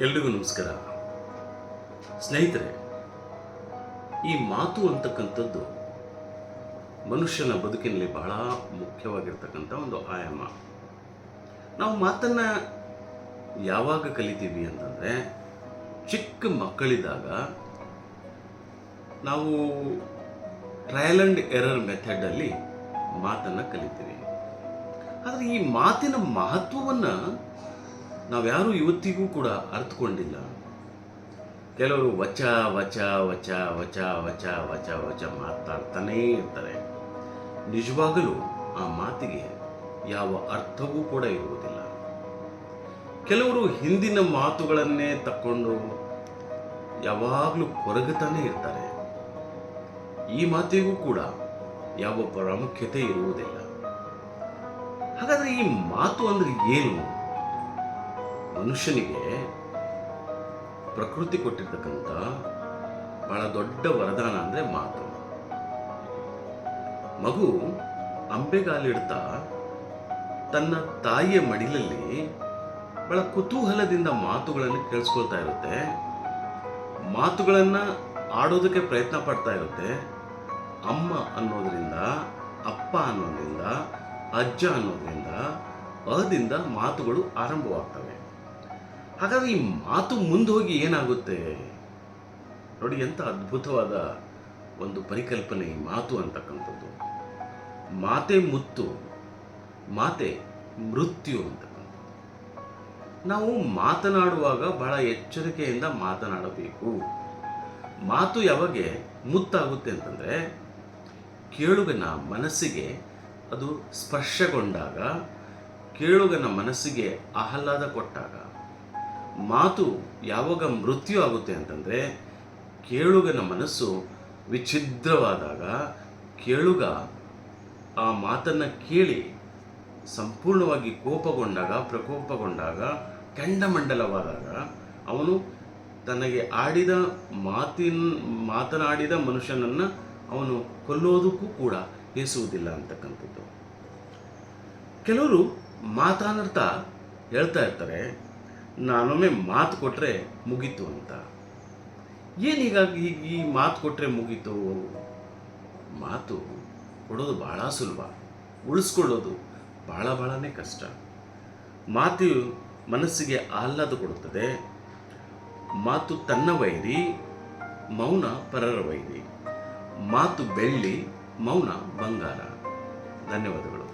ಎಲ್ರಿಗೂ ನಮಸ್ಕಾರ. ಸ್ನೇಹಿತರೆ, ಈ ಮಾತು ಅಂತಕ್ಕಂಥದ್ದು ಮನುಷ್ಯನ ಬದುಕಿನಲ್ಲಿ ಬಹಳ ಮುಖ್ಯವಾಗಿರ್ತಕ್ಕಂಥ ಒಂದು ಆಯಾಮ. ನಾವು ಮಾತನ್ನು ಯಾವಾಗ ಕಲಿತೀವಿ ಅಂತಂದರೆ, ಚಿಕ್ಕ ಮಕ್ಕಳಿದ್ದಾಗ ನಾವು ಟ್ರಯಲ್ ಆ್ಯಂಡ್ ಎರರ್ ಮೆಥಡಲ್ಲಿ ಮಾತನ್ನು ಕಲಿತೀವಿ. ಆದರೆ ಈ ಮಾತಿನ ಮಹತ್ವವನ್ನು ನಾವ್ಯಾರೂ ಇವತ್ತಿಗೂ ಕೂಡ ಅರ್ಥಕೊಂಡಿಲ್ಲ. ಕೆಲವರು ವಚ ವಚ ವಚ ವಚ ವಚ ವಚ ವಚ ಮಾತಾಡ್ತಾನೇ ಇರ್ತಾರೆ. ನಿಜವಾಗಲೂ ಆ ಮಾತಿಗೆ ಯಾವ ಅರ್ಥವೂ ಕೂಡ ಇರುವುದಿಲ್ಲ. ಕೆಲವರು ಹಿಂದಿನ ಮಾತುಗಳನ್ನೇ ತಕ್ಕೊಂಡು ಯಾವಾಗಲೂ ಕೊರಗುತ್ತಾನೆ ಇರ್ತಾರೆ. ಈ ಮಾತಿಗೂ ಕೂಡ ಯಾವ ಪ್ರಾಮುಖ್ಯತೆ ಇರುವುದಿಲ್ಲ. ಹಾಗಾದರೆ ಈ ಮಾತು ಅಂದರೆ ಏನು? ಮನುಷ್ಯನಿಗೆ ಪ್ರಕೃತಿ ಕೊಟ್ಟಿರ್ತಕ್ಕಂಥ ಬಹಳ ದೊಡ್ಡ ವರದಾನ ಅಂದರೆ ಮಾತು. ಮಗು ಅಂಬೆಗಾಲಿಡ್ತಾ ತನ್ನ ತಾಯಿಯ ಮಡಿಲಲ್ಲಿ ಬಹಳ ಕುತೂಹಲದಿಂದ ಮಾತುಗಳನ್ನು ಕೇಳಿಸ್ಕೊಳ್ತಾ ಇರುತ್ತೆ. ಮಾತುಗಳನ್ನು ಆಡೋದಕ್ಕೆ ಪ್ರಯತ್ನ ಪಡ್ತಾ ಇರುತ್ತೆ. ಅಮ್ಮ ಅನ್ನೋದ್ರಿಂದ, ಅಪ್ಪ ಅನ್ನೋದ್ರಿಂದ, ಅಜ್ಜ ಅನ್ನೋದ್ರಿಂದ, ಅದಿಂದ ಮಾತುಗಳು ಆರಂಭವಾಗ್ತವೆ. ಹಾಗಾದರೆ ಈ ಮಾತು ಮುಂದೆ ಹೋಗಿ ಏನಾಗುತ್ತೆ ನೋಡಿ, ಎಂಥ ಅದ್ಭುತವಾದ ಒಂದು ಪರಿಕಲ್ಪನೆ ಈ ಮಾತು ಅಂತಕ್ಕಂಥದ್ದು. ಮಾತೆ ಮುತ್ತು, ಮಾತೆ ಮೃತ್ಯು ಅಂತಕ್ಕಂಥದ್ದು. ನಾವು ಮಾತನಾಡುವಾಗ ಬಹಳ ಎಚ್ಚರಿಕೆಯಿಂದ ಮಾತನಾಡಬೇಕು. ಮಾತು ಯಾವಾಗ ಮುತ್ತಾಗುತ್ತೆ ಅಂತಂದರೆ, ಕೇಳುಗನ ಮನಸ್ಸಿಗೆ ಅದು ಸ್ಪರ್ಶಗೊಂಡಾಗ, ಕೇಳುಗನ ಮನಸ್ಸಿಗೆ ಆಹ್ಲಾದ ಕೊಟ್ಟಾಗ. ಮಾತು ಯಾವಾಗ ಮೃತ್ಯು ಆಗುತ್ತೆ ಅಂತಂದರೆ, ಕೇಳುಗನ ಮನಸ್ಸು ವಿಚ್ಛಿದ್ರವಾದಾಗ, ಕೇಳುಗ ಆ ಮಾತನ್ನು ಕೇಳಿ ಸಂಪೂರ್ಣವಾಗಿ ಕೋಪಗೊಂಡಾಗ, ಪ್ರಕೋಪಗೊಂಡಾಗ, ಕೆಂಡಮಂಡಲವಾದಾಗ, ಅವನು ತನಗೆ ಮಾತನಾಡಿದ ಮನುಷ್ಯನನ್ನು ಅವನು ಕೊಲ್ಲೋದಕ್ಕೂ ಕೂಡ ಹೇಸುವುದಿಲ್ಲ ಅಂತಕ್ಕಂಥದ್ದು. ಕೆಲವರು ಮಾತಾನರ್ಥ ಹೇಳ್ತಾ ಇರ್ತಾರೆ, ನಾನೊಮ್ಮೆ ಮಾತು ಕೊಟ್ಟರೆ ಮುಗೀತು ಅಂತ. ಏನೀಗಾಗಿ ಈ ಮಾತು ಕೊಟ್ಟರೆ ಮುಗೀತು? ಮಾತು ಕೊಡೋದು ಬಹಳ ಸುಲಭ, ಉಳಿಸ್ಕೊಳ್ಳೋದು ಬಹಳನೇ ಕಷ್ಟ. ಮಾತು ಮನಸ್ಸಿಗೆ ಆಹ್ಲಾದ ಕೊಡುತ್ತದೆ. ಮಾತು ತನ್ನ ವೈರಿ, ಮೌನ ಪರರ ವೈರಿ. ಮಾತು ಬೆಳ್ಳಿ, ಮೌನ ಬಂಗಾರ. ಧನ್ಯವಾದಗಳು.